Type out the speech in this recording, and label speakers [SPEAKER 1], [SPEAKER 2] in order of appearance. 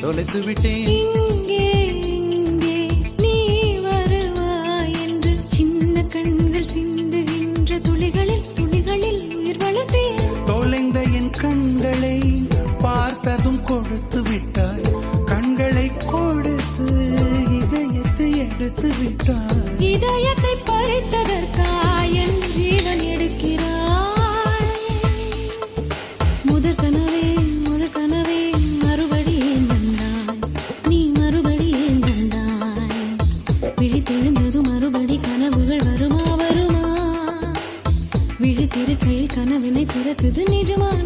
[SPEAKER 1] தொலைத்து விட்டேன்.
[SPEAKER 2] இங்கே இங்கே நீ வருவாய் என்று சின்ன கண்கள் சிந்துகின்ற துளிகளில் துளிகளில் உயிர் வளர்த்தேன்.
[SPEAKER 1] தொலைந்த என் கண்களை பார்த்ததும் கொடுத்து விட்டாய். கண்களை கொடுத்து இதயத்தை எடுத்து விட்டாய்.
[SPEAKER 2] இதயத்தை பறித்ததற்காய் என் ஜீவன் எடுக்கிறாய். முதற் கனவே மறுபடியும் வந்தாய். நீ மறுபடியும் வந்தாய். விழித்தெழுந்தது மறுபடி கனவுகள் வருமா வருமா? விழித்திருக்கையில் கனவினை துரத்துது நிஜமான